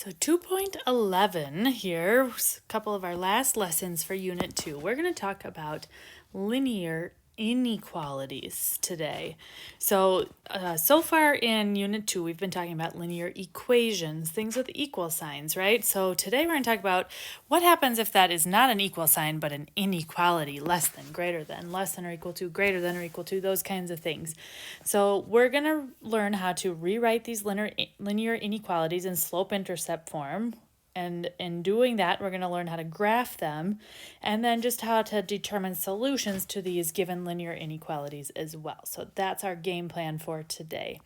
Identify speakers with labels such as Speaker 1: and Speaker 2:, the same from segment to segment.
Speaker 1: So 2.11 here, a couple of our last lessons for Unit 2. We're going to talk about linear inequalities today. So far in Unit 2, we've been talking about linear equations, things with equal signs, right? So today we're going to talk about what happens if that is not an equal sign, but an inequality, less than, greater than, less than or equal to, greater than or equal to, those kinds of things. So we're going to learn how to rewrite these linear inequalities in slope-intercept form. And in doing that, we're going to learn how to graph them and then just how to determine solutions to these given linear inequalities as well. So that's our game plan for today.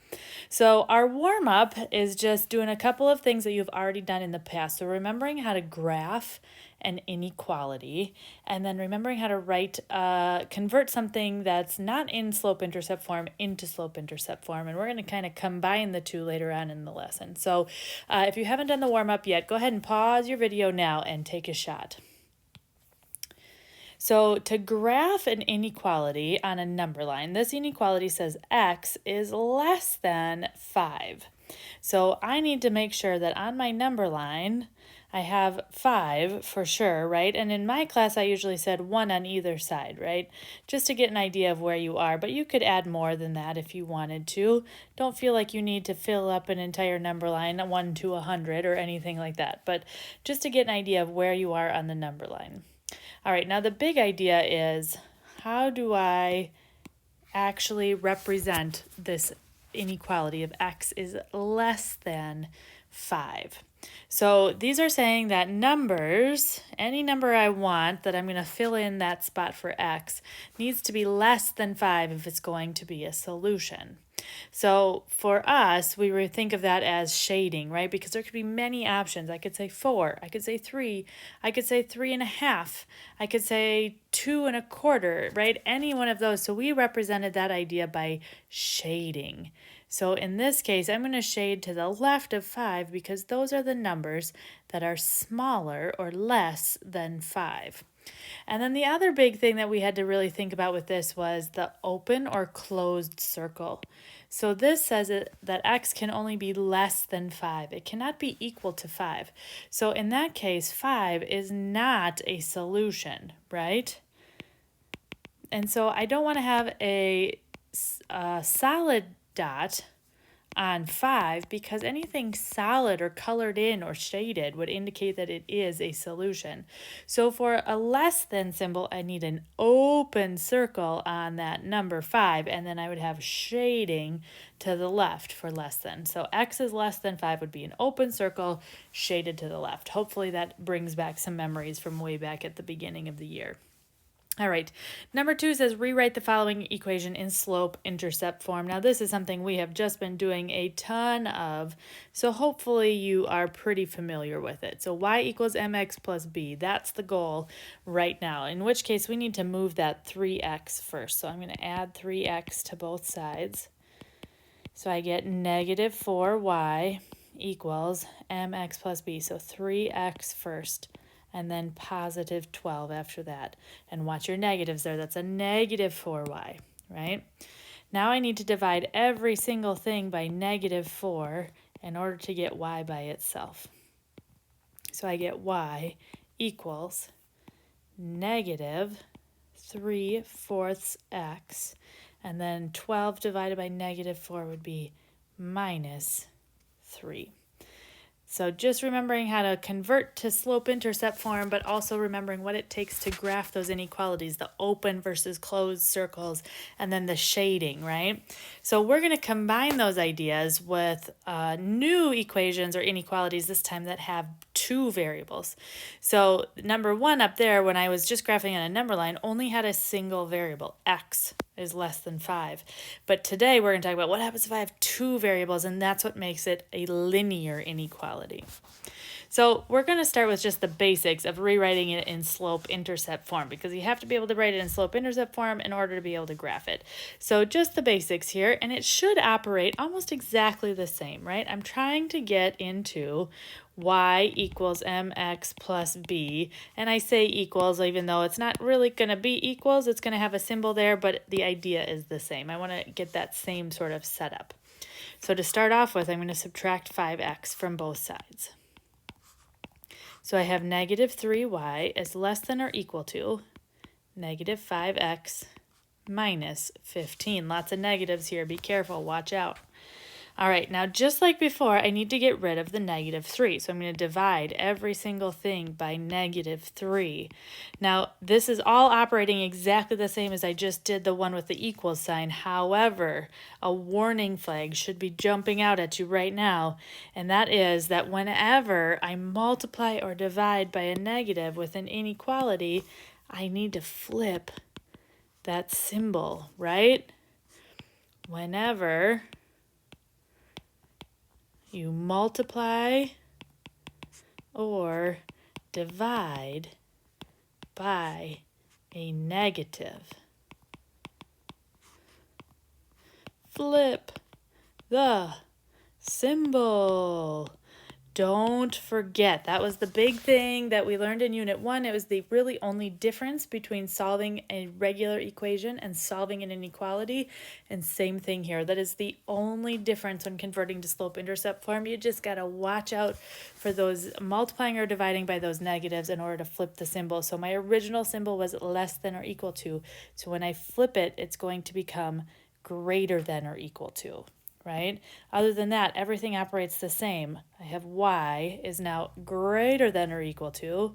Speaker 1: So our warm-up is just doing a couple of things that you've already done in the past. So remembering how to graph an inequality, and then remembering how to convert something that's not in slope-intercept form into slope-intercept form. And we're going to kind of combine the two later on in the lesson. So if you haven't done the warm-up yet, go ahead and pause your video now and take a shot. So to graph an inequality on a number line, this inequality says x is less than 5. So I need to make sure that on my number line, I have 5 for sure, right? And in my class, I usually said 1 on either side, right? Just to get an idea of where you are, but you could add more than that if you wanted to. Don't feel like you need to fill up an entire number line, 1 to 100 or anything like that, but just to get an idea of where you are on the number line. All right, now the big idea is, how do I actually represent this inequality of x is less than 5? So these are saying that numbers, any number I want that I'm going to fill in that spot for x, needs to be less than 5 if it's going to be a solution. So for us, we would think of that as shading, right? Because there could be many options. I could say 4, I could say 3, I could say 3.5, I could say 2.25, right? Any one of those. So we represented that idea by shading. So in this case, I'm going to shade to the left of 5 because those are the numbers that are smaller or less than 5. And then the other big thing that we had to really think about with this was the open or closed circle. So this says that x can only be less than 5. It cannot be equal to 5. So in that case, 5 is not a solution, right? And so I don't want to have a solid dot on 5 because anything solid or colored in or shaded would indicate that it is a solution. So for a less than symbol, I need an open circle on that number 5, and then I would have shading to the left for less than. So x is less than 5 would be an open circle shaded to the left. Hopefully that brings back some memories from way back at the beginning of the year. All right, number 2 says rewrite the following equation in slope-intercept form. Now this is something we have just been doing a ton of, so hopefully you are pretty familiar with it. So y equals mx plus b, that's the goal right now, in which case we need to move that 3x first. So I'm going to add 3x to both sides. So I get negative 4y equals mx plus b, so 3x first, and then positive 12 after that. And watch your negatives there. That's a negative 4y, right? Now I need to divide every single thing by negative 4 in order to get y by itself. So I get y equals negative 3/4 x, and then 12 divided by negative 4 would be minus 3. So just remembering how to convert to slope-intercept form, but also remembering what it takes to graph those inequalities, the open versus closed circles, and then the shading, right? So we're going to combine those ideas with new equations or inequalities this time that have 2 variables. So number 1 up there, when I was just graphing on a number line, only had a single variable, x is less than 5. But today we're going to talk about what happens if I have 2 variables, and that's what makes it a linear inequality. So we're going to start with just the basics of rewriting it in slope-intercept form, because you have to be able to write it in slope-intercept form in order to be able to graph it. So just the basics here, and it should operate almost exactly the same, right? I'm trying to get into y equals mx plus b, and I say equals even though it's not really going to be equals, it's going to have a symbol there, but the idea is the same. I want to get that same sort of setup. So to start off with, I'm going to subtract 5x from both sides. So I have negative 3y is less than or equal to negative 5x minus 15. Lots of negatives here. Be careful. Watch out. All right, now just like before, I need to get rid of the negative 3. So I'm going to divide every single thing by negative 3. Now, this is all operating exactly the same as I just did the one with the equal sign. However, a warning flag should be jumping out at you right now, and that is that whenever I multiply or divide by a negative with an inequality, I need to flip that symbol, right? Whenever you multiply or divide by a negative, flip the symbol. Don't forget, that was the big thing that we learned in Unit 1. It was the really only difference between solving a regular equation and solving an inequality. And same thing here. That is the only difference when converting to slope-intercept form. You just got to watch out for those multiplying or dividing by those negatives in order to flip the symbol. So my original symbol was less than or equal to. So when I flip it, it's going to become greater than or equal to. Right? Other than that, everything operates the same. I have y is now greater than or equal to,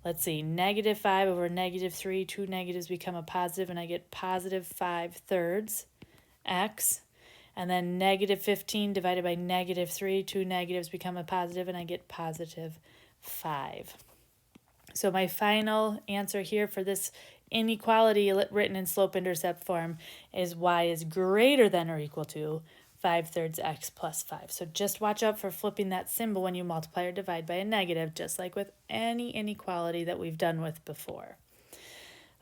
Speaker 1: let's see, negative 5 over negative 3, two negatives become a positive, and I get positive 5/3 x. And then negative 15 divided by negative 3, two negatives become a positive, and I get positive 5. So my final answer here for this inequality written in slope-intercept form is y is greater than or equal to 5/3 x plus 5. So just watch out for flipping that symbol when you multiply or divide by a negative, just like with any inequality that we've done with before.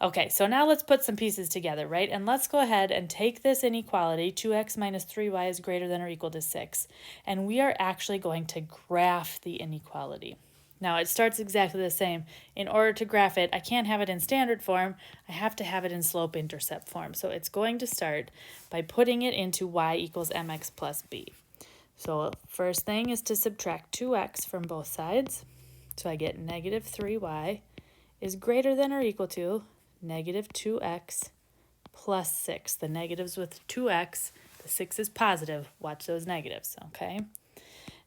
Speaker 1: Okay, so now let's put some pieces together, right? And let's go ahead and take this inequality, 2x minus 3y is greater than or equal to 6, and we are actually going to graph the inequality. Now, it starts exactly the same. In order to graph it, I can't have it in standard form. I have to have it in slope-intercept form. So it's going to start by putting it into y equals mx plus b. So first thing is to subtract 2x from both sides. So I get negative 3y is greater than or equal to negative 2x plus 6. The negatives with 2x, the 6 is positive. Watch those negatives, okay?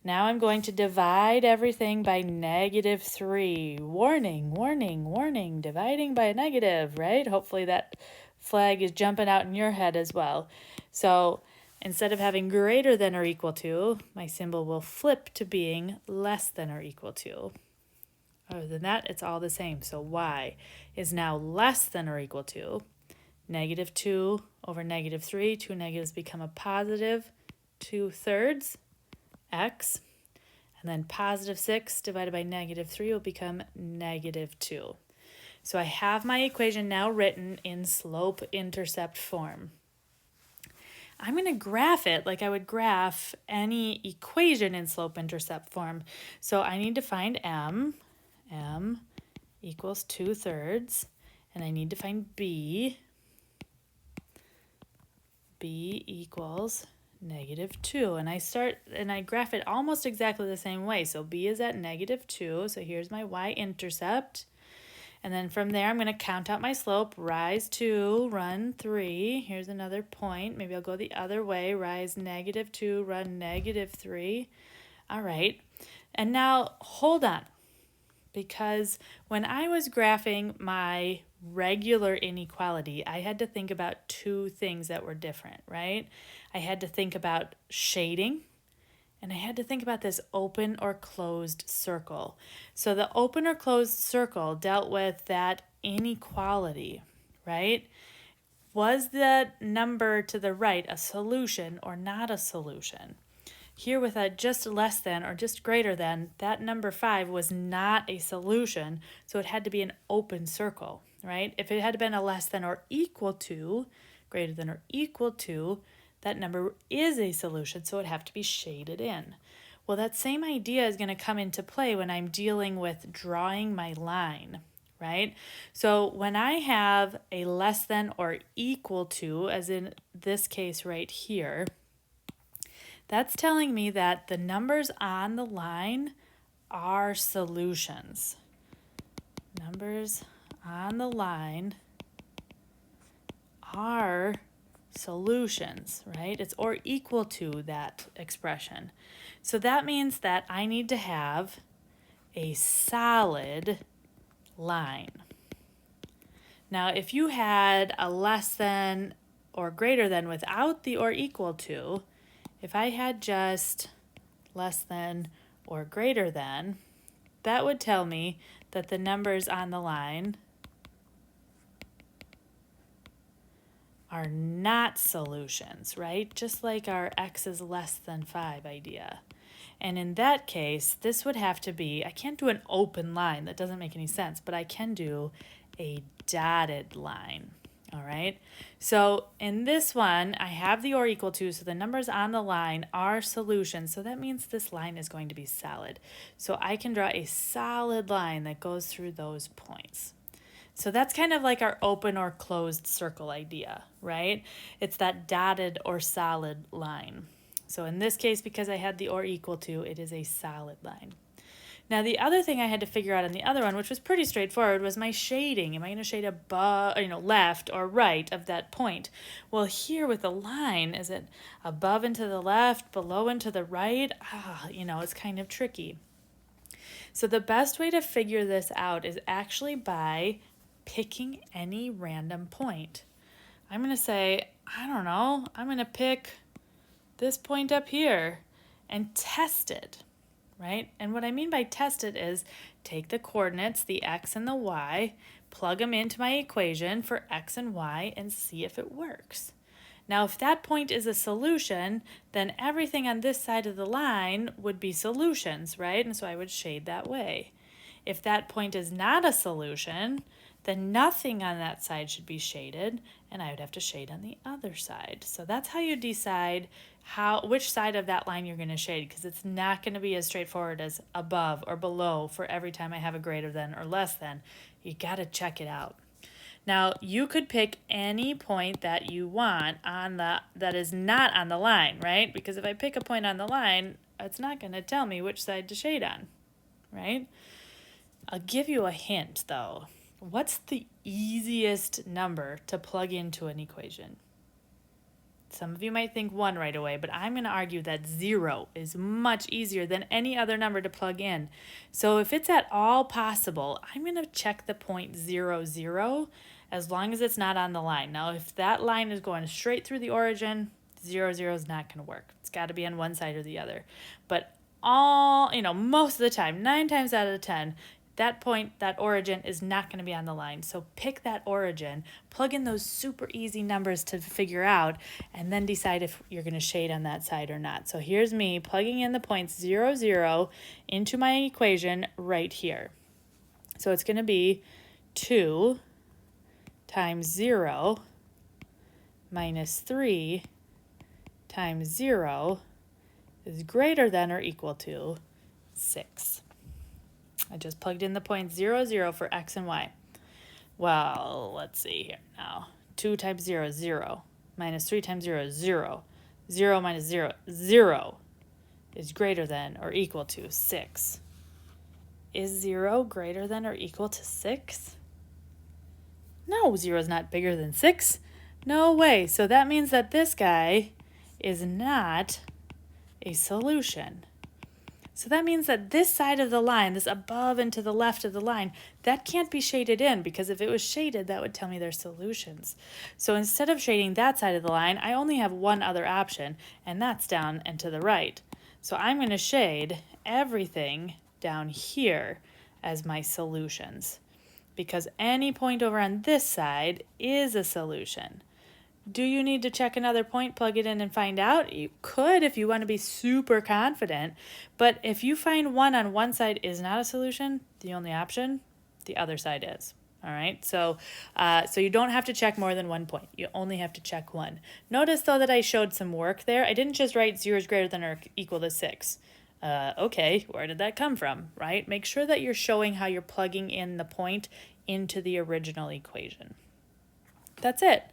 Speaker 1: Now I'm going to divide everything by negative 3. Warning, warning, warning, dividing by a negative, right? Hopefully that flag is jumping out in your head as well. So instead of having greater than or equal to, my symbol will flip to being less than or equal to. Other than that, it's all the same. So y is now less than or equal to negative 2 over negative 3. Two negatives become a positive 2/3 x, and then positive 6 divided by negative 3 will become negative 2. So I have my equation now written in slope-intercept form. I'm going to graph it like I would graph any equation in slope-intercept form. So I need to find m equals 2/3, and I need to find b equals negative 2, and I graph it almost exactly the same way. So b is at negative 2, so here's my y-intercept, and then from there I'm going to count out my slope. Rise 2, run 3. Here's another point. Maybe I'll go the other way. Rise negative 2, run negative 3. All right, and now hold on, because when I was graphing my regular inequality, I had to think about two things that were different, right? I had to think about shading, and I had to think about this open or closed circle. So the open or closed circle dealt with that inequality, right? Was the number to the right a solution or not a solution? Here with a just less than or just greater than, that number 5 was not a solution, so it had to be an open circle, right? If it had been a less than or equal to, greater than or equal to, that number is a solution, so it'd have to be shaded in. Well, that same idea is going to come into play when I'm dealing with drawing my line, right? So when I have a less than or equal to, as in this case right here, that's telling me that the numbers on the line are solutions. Numbers on the line are solutions, right? It's or equal to that expression. So that means that I need to have a solid line. Now, if you had a less than or greater than without the or equal to, if I had just less than or greater than, that would tell me that the numbers on the line are not solutions, right? Just like our x is less than 5 idea. And in that case, this would have to be, I can't do an open line, that doesn't make any sense, but I can do a dotted line, all right? So in this one, I have the or equal to, so the numbers on the line are solutions, so that means this line is going to be solid. So I can draw a solid line that goes through those points. So that's kind of like our open or closed circle idea, right? It's that dotted or solid line. So in this case, because I had the or equal to, it is a solid line. Now the other thing I had to figure out on the other one, which was pretty straightforward, was my shading. Am I going to shade above, left or right of that point? Well, here with the line, is it above and to the left, below and to the right? It's kind of tricky. So the best way to figure this out is actually by picking any random point. I'm going to say, I don't know, I'm going to pick this point up here and test it, right? And what I mean by test it is take the coordinates, the x and the y, plug them into my equation for x and y and see if it works. Now, if that point is a solution, then everything on this side of the line would be solutions, right? And so I would shade that way. If that point is not a solution, then nothing on that side should be shaded, and I would have to shade on the other side. So that's how you decide which side of that line you're going to shade, because it's not going to be as straightforward as above or below for every time I have a greater than or less than. You got to check it out. Now, you could pick any point that you want that is not on the line, right? Because if I pick a point on the line, it's not going to tell me which side to shade on, right? I'll give you a hint, though. What's the easiest number to plug into an equation? Some of you might think 1 right away, but I'm going to argue that 0 is much easier than any other number to plug in. So if it's at all possible, I'm going to check the point 0, 0, as long as it's not on the line. Now, if that line is going straight through the origin, 0, 0 is not going to work. It's got to be on one side or the other. But most of the time, 9 times out of 10, that point, that origin is not going to be on the line. So pick that origin, plug in those super easy numbers to figure out, and then decide if you're going to shade on that side or not. So here's me plugging in the points 0, 0 into my equation right here. So it's going to be 2 times 0 minus 3 times 0 is greater than or equal to 6. I just plugged in the points 0, 0 for x and y. Well, let's see here now. 2 times 0 is 0. Minus 3 times 0 is 0. 0 minus 0, 0 is greater than or equal to 6. Is 0 greater than or equal to 6? No, 0 is not bigger than 6. No way. So that means that this guy is not a solution. So that means that this side of the line, this above and to the left of the line, that can't be shaded in, because if it was shaded, that would tell me they're solutions. So instead of shading that side of the line, I only have one other option, and that's down and to the right. So I'm going to shade everything down here as my solutions, because any point over on this side is a solution. Do you need to check another point, plug it in, and find out? You could if you want to be super confident, but if you find one on one side is not a solution, the only option, the other side is. All right, so you don't have to check more than 1 point. You only have to check one. Notice, though, that I showed some work there. I didn't just write 0 is greater than or equal to 6. Okay, where did that come from, right? Make sure that you're showing how you're plugging in the point into the original equation. That's it.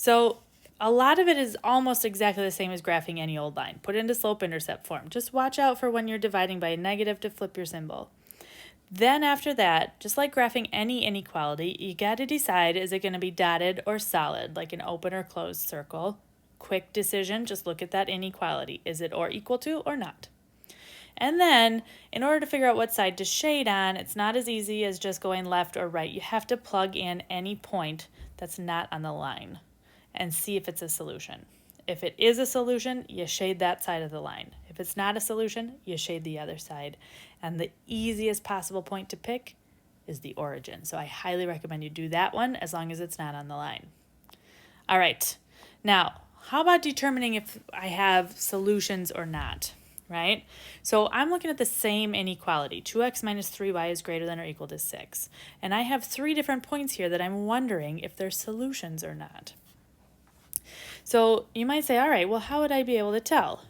Speaker 1: So a lot of it is almost exactly the same as graphing any old line. Put it into slope-intercept form. Just watch out for when you're dividing by a negative to flip your symbol. Then after that, just like graphing any inequality, you got to decide, is it going to be dotted or solid, like an open or closed circle? Quick decision, just look at that inequality. Is it or equal to or not? And then, in order to figure out what side to shade on, it's not as easy as just going left or right. You have to plug in any point that's not on the line and see if it's a solution. If it is a solution, you shade that side of the line. If it's not a solution, you shade the other side. And the easiest possible point to pick is the origin. So I highly recommend you do that one as long as it's not on the line. All right, now how about determining if I have solutions or not, right? So I'm looking at the same inequality. 2x minus 3y is greater than or equal to 6. And I have 3 different points here that I'm wondering if they're solutions or not. So you might say, all right, well, how would I be able to tell?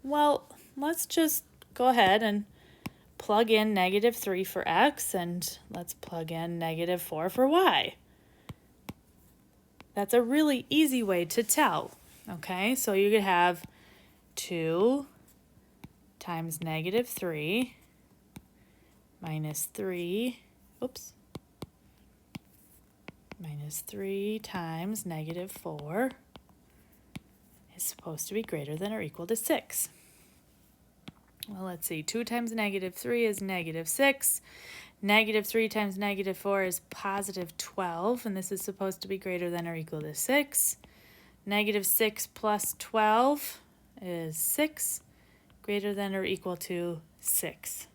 Speaker 1: Well, let's just go ahead and plug in negative 3 for x, and let's plug in negative 4 for y. That's a really easy way to tell, okay? So you could have 2 times negative 3 minus 3, minus 3 times negative 4 is supposed to be greater than or equal to 6. Well, let's see. 2 times negative 3 is negative 6. Negative 3 times negative 4 is positive 12, and this is supposed to be greater than or equal to 6. Negative 6 plus 12 is 6, greater than or equal to 6.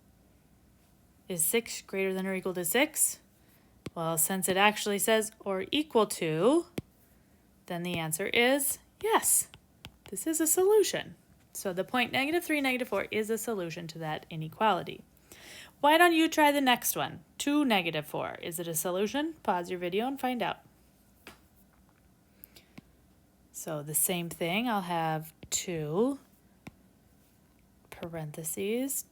Speaker 1: Is 6 greater than or equal to 6? Well, since it actually says or equal to, then the answer is yes. This is a solution. So the point negative 3, negative 4 is a solution to that inequality. Why don't you try the next one? 2, negative 4. Is it a solution? Pause your video and find out. So the same thing, I'll have 2 parentheses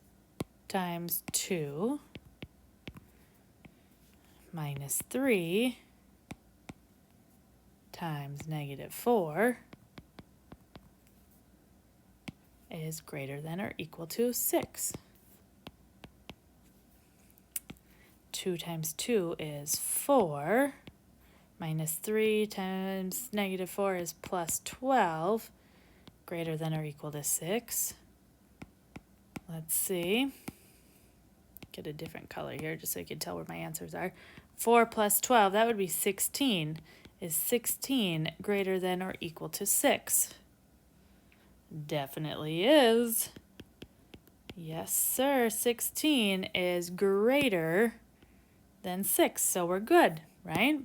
Speaker 1: times 2 minus 3 times negative 4 is greater than or equal to 6. 2 times 2 is 4, minus 3 times negative 4 is plus 12, greater than or equal to 6. Let's see. Get a different color here just so you can tell where my answers are. 4 plus 12, that would be 16. Is 16 greater than or equal to 6? Definitely is. Yes, sir. 16 is greater than 6, so we're good, right?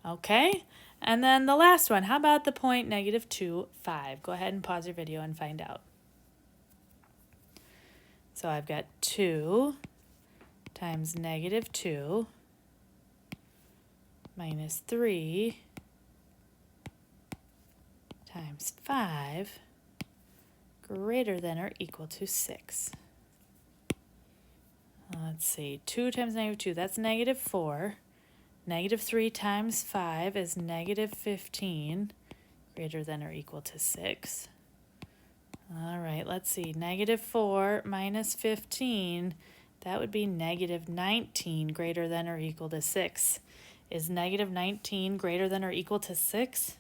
Speaker 1: Okay, and then the last one. How about the point negative 2, 5? Go ahead and pause your video and find out. So I've got 2 times negative 2 minus 3 times 5 greater than or equal to 6. Let's see, 2 times negative 2, that's negative 4. Negative 3 times 5 is negative 15, greater than or equal to 6. All right, let's see, negative 4 minus 15, that would be negative 19, greater than or equal to 6. Is negative 19 greater than or equal to 6?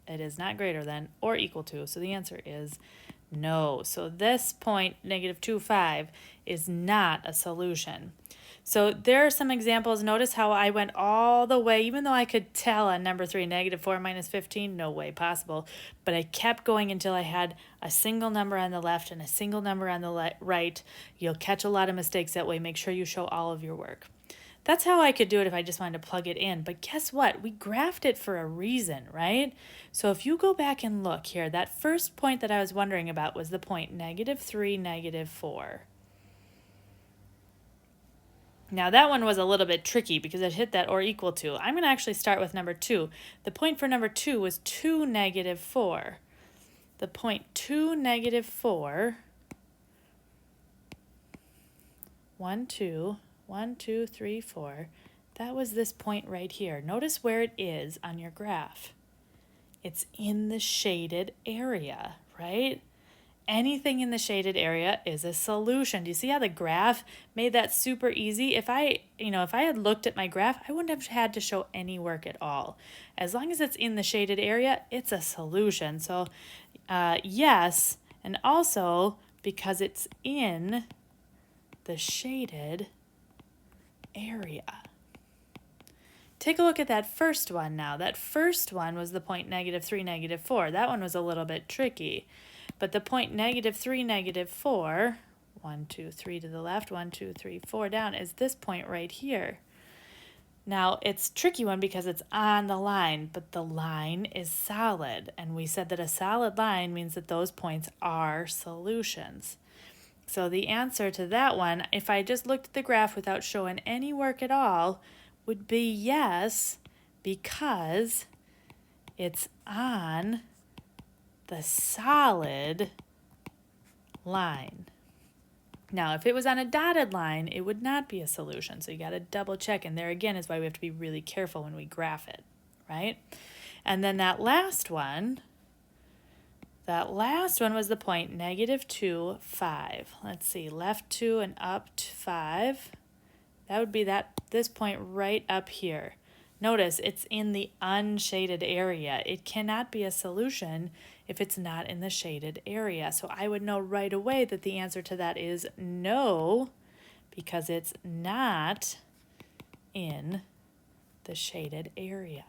Speaker 1: It is not greater than or equal to, so the answer is no. So this point, negative 2, 5, is not a solution. So there are some examples. Notice how I went all the way, even though I could tell on number 3, negative 4 minus 15, no way possible. But I kept going until I had a single number on the left and a single number on the right. You'll catch a lot of mistakes that way. Make sure you show all of your work. That's how I could do it if I just wanted to plug it in. But guess what? We graphed it for a reason, right? So if you go back and look here, that first point that I was wondering about was the point negative 3, negative 4. Now that one was a little bit tricky because it hit that or equal to. I'm going to actually start with number 2. The point for number 2 was 2, negative 4. The point 2, negative 4, 1, 2, 1, 2, 3, 4. That was this point right here. Notice where it is on your graph. It's in the shaded area, right? Anything in the shaded area is a solution. Do you see how the graph made that super easy? If I had looked at my graph, I wouldn't have had to show any work at all. As long as it's in the shaded area, it's a solution. So yes, and also because it's in the shaded area. Take a look at that first one now. That first one was the point -3, -4. That one was a little bit tricky. But the point -3, -4, 1, 2, 3 to the left, 1, 2, 3, 4 down, is this point right here. Now, it's a tricky one because it's on the line, but the line is solid. And we said that a solid line means that those points are solutions. So the answer to that one, if I just looked at the graph without showing any work at all, would be yes, because it's on the solid line. Now, if it was on a dotted line, it would not be a solution. So you got to double check. And there again is why we have to be really careful when we graph it, right? And then that last one was the point -2, 5. Let's see, left 2 and up 5. That would be this point right up here. Notice it's in the unshaded area. It cannot be a solution if it's not in the shaded area. So I would know right away that the answer to that is no, because it's not in the shaded area.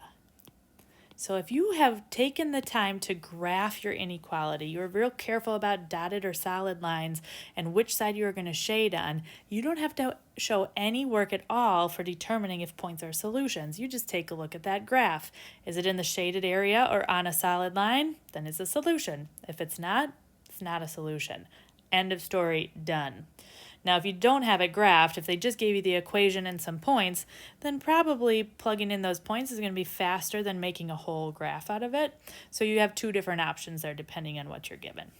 Speaker 1: So if you have taken the time to graph your inequality, you're real careful about dotted or solid lines and which side you are going to shade on, you don't have to show any work at all for determining if points are solutions. You just take a look at that graph. Is it in the shaded area or on a solid line? Then it's a solution. If it's not a solution. End of story, done. Now, if you don't have it graphed, if they just gave you the equation and some points, then probably plugging in those points is going to be faster than making a whole graph out of it. So you have two different options there depending on what you're given.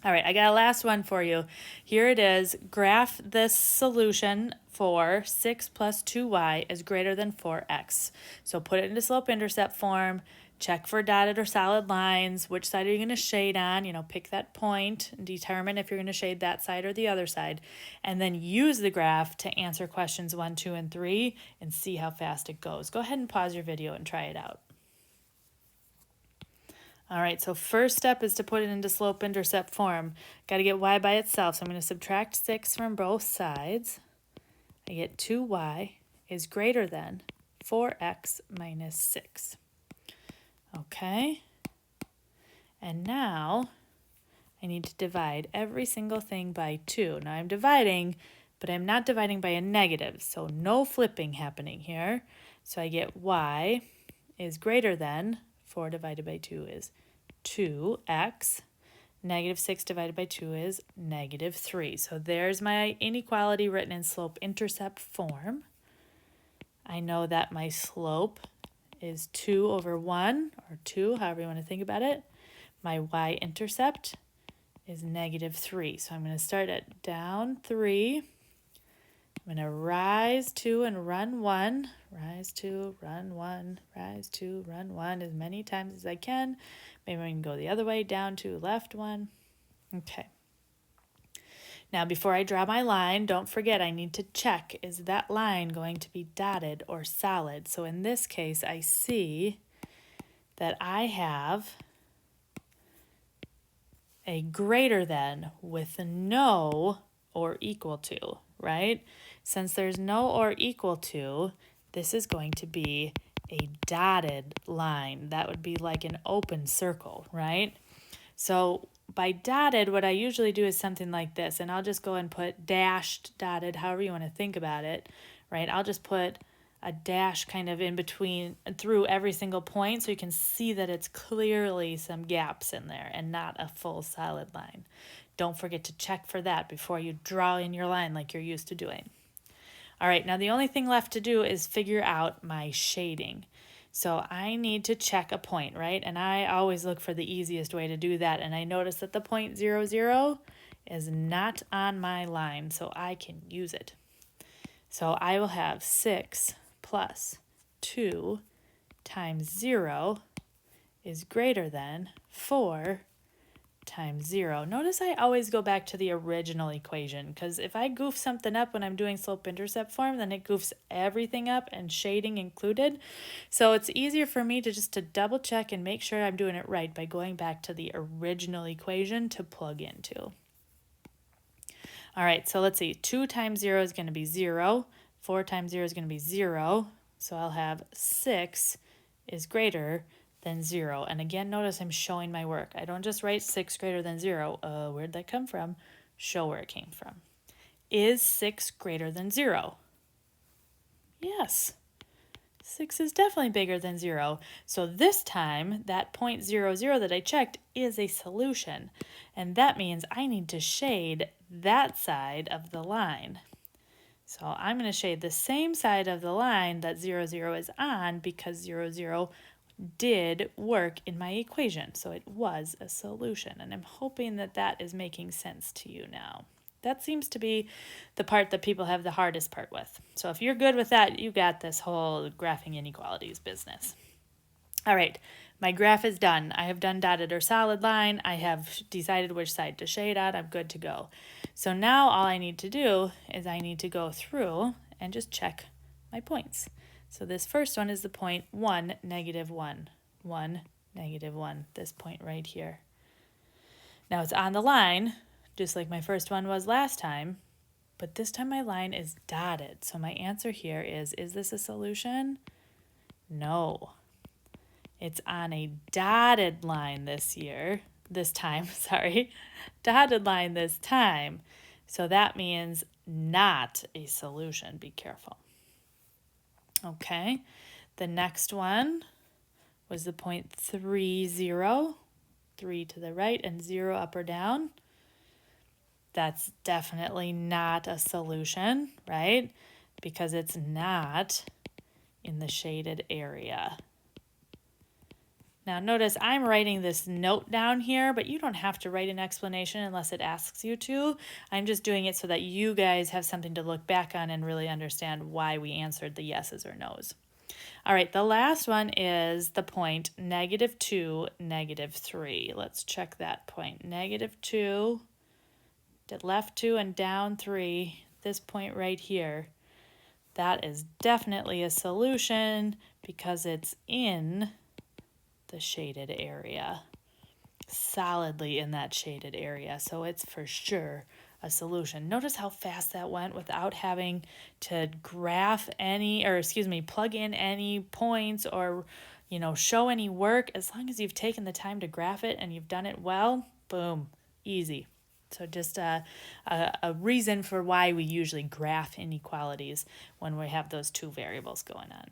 Speaker 1: All right, I got a last one for you. Here it is. Graph this solution for 6 plus 2y is greater than 4x. So put it into slope-intercept form. Check for dotted or solid lines. Which side are you going to shade on? Pick that point and determine if you're going to shade that side or the other side. And then use the graph to answer questions 1, 2, and 3 and see how fast it goes. Go ahead and pause your video and try it out. All right, so first step is to put it into slope-intercept form. Got to get y by itself, so I'm going to subtract 6 from both sides. I get 2y is greater than 4x minus 6. Okay, and now I need to divide every single thing by 2. Now I'm dividing, but I'm not dividing by a negative, so no flipping happening here. So I get y is greater than 4 divided by 2 is 2x. Negative 6 divided by 2 is negative 3. So there's my inequality written in slope-intercept form. I know that my slope is 2 over 1, or 2, however you want to think about it. My y-intercept is negative 3. So I'm going to start at down 3. I'm going to rise 2 and run 1. Rise 2, run 1, rise 2, run 1 as many times as I can. Maybe I can go the other way, down 2, left 1. Okay. Now, before I draw my line, don't forget I need to check, is that line going to be dotted or solid? So in this case, I see that I have a greater than with no or equal to, right? Since there's no or equal to, this is going to be a dotted line. That would be like an open circle, right? So by dotted, what I usually do is something like this, and I'll just go and put dashed, dotted, however you want to think about it, right? I'll just put a dash kind of in between, through every single point, so you can see that it's clearly some gaps in there and not a full solid line. Don't forget to check for that before you draw in your line like you're used to doing. All right, now the only thing left to do is figure out my shading. So I need to check a point, right? And I always look for the easiest way to do that. And I notice that the point 0, 0 is not on my line, so I can use it. So I will have 6 plus 2 times 0 is greater than 4 times 0. Notice I always go back to the original equation, because if I goof something up when I'm doing slope-intercept form, then it goofs everything up, and shading included. So it's easier for me to just double check and make sure I'm doing it right by going back to the original equation to plug into. All right, so let's see. 2 times 0 is going to be 0. 4 times 0 is going to be 0. So I'll have 6 is greater than 0. And again, notice I'm showing my work. I don't just write 6 greater than 0. Where'd that come from? Show where it came from. Is 6 greater than 0? Yes. 6 is definitely bigger than 0. So this time, that 0.00 that I checked is a solution. And that means I need to shade that side of the line. So I'm going to shade the same side of the line that 0, 0 is on, because 0, 0 did work in my equation. So it was a solution. And I'm hoping that that is making sense to you now. That seems to be the part that people have the hardest part with. So if you're good with that, you got this whole graphing inequalities business. All right, my graph is done. I have done dotted or solid line. I have decided which side to shade on. I'm good to go. So now all I need to do is I need to go through and just check my points. So this first one is the point 1, negative 1. 1, negative 1, this point right here. Now it's on the line, just like my first one was last time, but this time my line is dotted. So my answer here is this a solution? No. It's on a dotted line this time, sorry. Dotted line this time. So that means not a solution. Be careful. Okay, the next one was the point 3, 0. 3 to the right and 0 up or down. That's definitely not a solution, right? Because it's not in the shaded area. Now notice I'm writing this note down here, but you don't have to write an explanation unless it asks you to. I'm just doing it so that you guys have something to look back on and really understand why we answered the yeses or nos. All right, the last one is the point negative 2, negative 3. Let's check that point. Negative 2, left 2 and down 3, this point right here. That is definitely a solution because it's in the shaded area, solidly in that shaded area. So it's for sure a solution. Notice how fast that went without having to plug in any points or, show any work. As long as you've taken the time to graph it and you've done it well, boom, easy. So just a reason for why we usually graph inequalities when we have those two variables going on.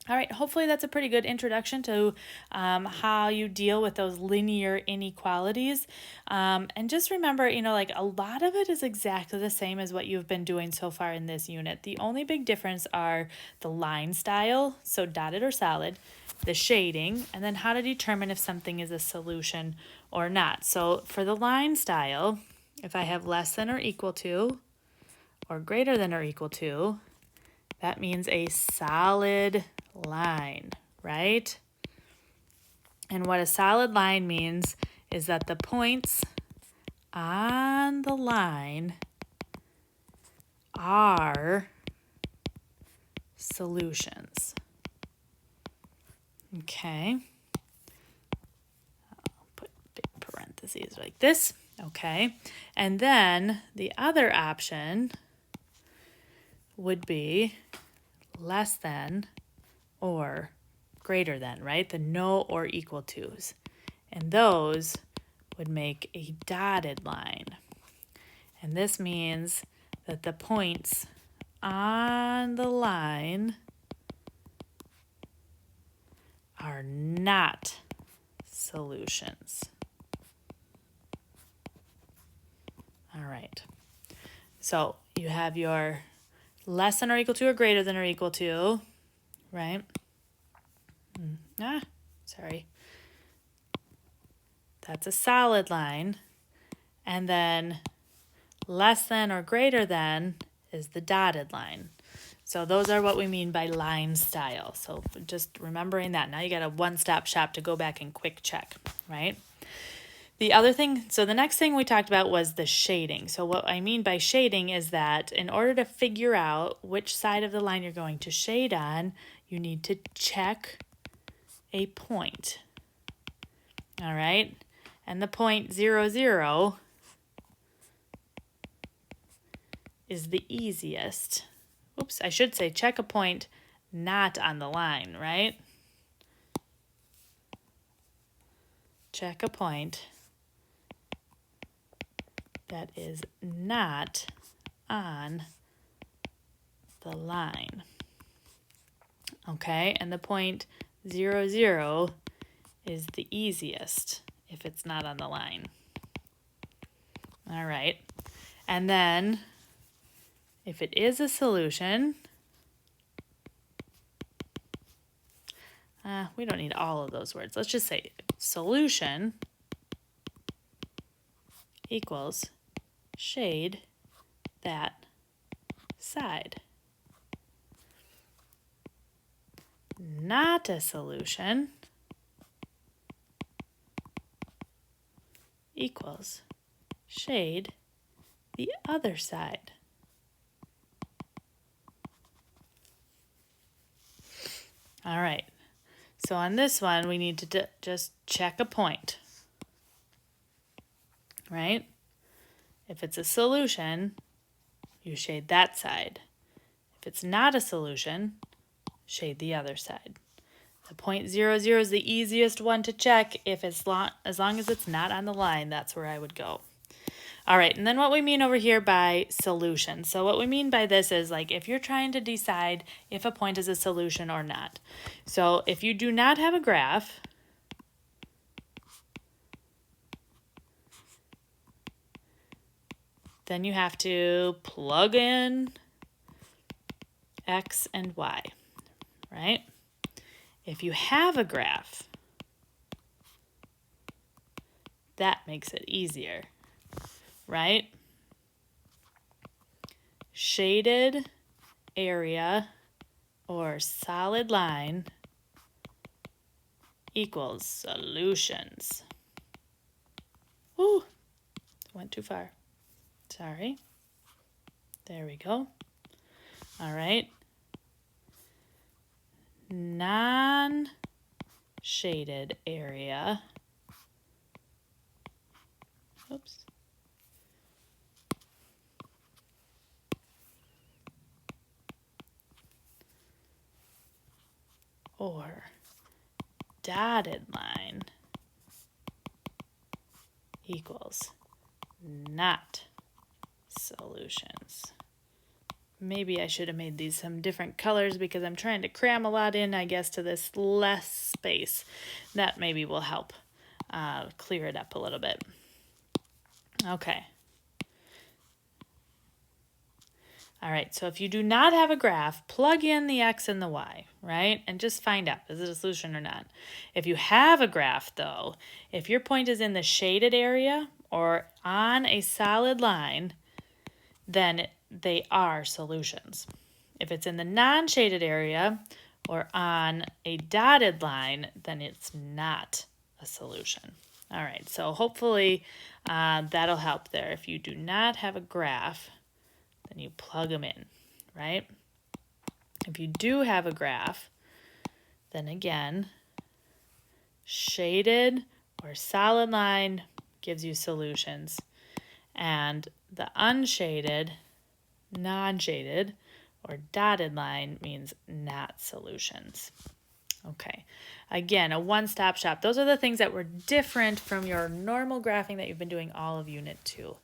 Speaker 1: All right, hopefully that's a pretty good introduction to how you deal with those linear inequalities. And just remember, a lot of it is exactly the same as what you've been doing so far in this unit. The only big difference are the line style, so dotted or solid, the shading, and then how to determine if something is a solution or not. So for the line style, if I have less than or equal to or greater than or equal to, that means a solid line, right? And what a solid line means is that the points on the line are solutions. Okay. I'll put big parentheses like this. Okay. And then the other option would be less than or greater than, right? The no or equal to's. And those would make a dotted line. And this means that the points on the line are not solutions. All right. So you have your less than or equal to or greater than or equal to, right? That's a solid line. And then less than or greater than is the dotted line. So those are what we mean by line style. So just remembering that. Now you got a one-stop shop to go back and quick check, right? The other thing, so the next thing we talked about was the shading. So what I mean by shading is that in order to figure out which side of the line you're going to shade on, you need to check a point. All right? And the point 0, 0 is the easiest. Oops, I should say check a point not on the line, right? Check a point that is not on the line. Okay, and the point 0, 0 is the easiest if it's not on the line. All right, and then if it is a solution, we don't need all of those words. Let's just say solution equals shade that side. Not a solution equals shade the other side. All right, so on this one, we need to just check a point, right? If it's a solution, you shade that side. If it's not a solution, shade the other side. The point 0, 0 is the easiest one to check. If it's as long as it's not on the line, that's where I would go. All right, and then what we mean over here by solution. So what we mean by this is like if you're trying to decide if a point is a solution or not. So if you do not have a graph, then you have to plug in X and Y, right? If you have a graph, that makes it easier, right? Shaded area or solid line equals solutions. Ooh, went too far. Sorry. There we go. All right. Non-shaded area. Oops. Or dotted line equals not solutions. Maybe I should have made these some different colors because I'm trying to cram a lot in, I guess, to this less space. That maybe will help clear it up a little bit. Okay. All right, so if you do not have a graph, plug in the X and the Y, right? And just find out, is it a solution or not? If you have a graph, though, if your point is in the shaded area or on a solid line, then they are solutions. If it's in the non-shaded area or on a dotted line, then it's not a solution. All right, so hopefully that'll help there. If you do not have a graph, then you plug them in, right? If you do have a graph, then again, shaded or solid line gives you solutions. And the unshaded, non-shaded, or dotted line means not solutions. Okay, again, a one-stop shop. Those are the things that were different from your normal graphing that you've been doing all of Unit 2.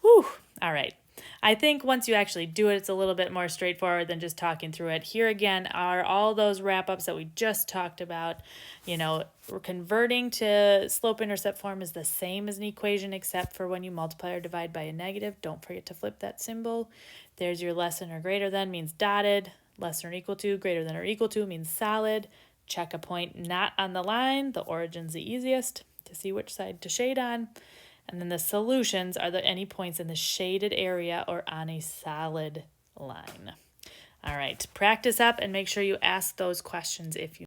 Speaker 1: Whew, all right. I think once you actually do it, it's a little bit more straightforward than just talking through it. Here again are all those wrap-ups that we just talked about. You know, we're converting to slope-intercept form is the same as an equation except for when you multiply or divide by a negative. Don't forget to flip that symbol. There's your less than or greater than means dotted. Less than or equal to, greater than or equal to means solid. Check a point not on the line. The origin's the easiest to see which side to shade on. And then the solutions are any points in the shaded area or on a solid line. All right, practice up and make sure you ask those questions if you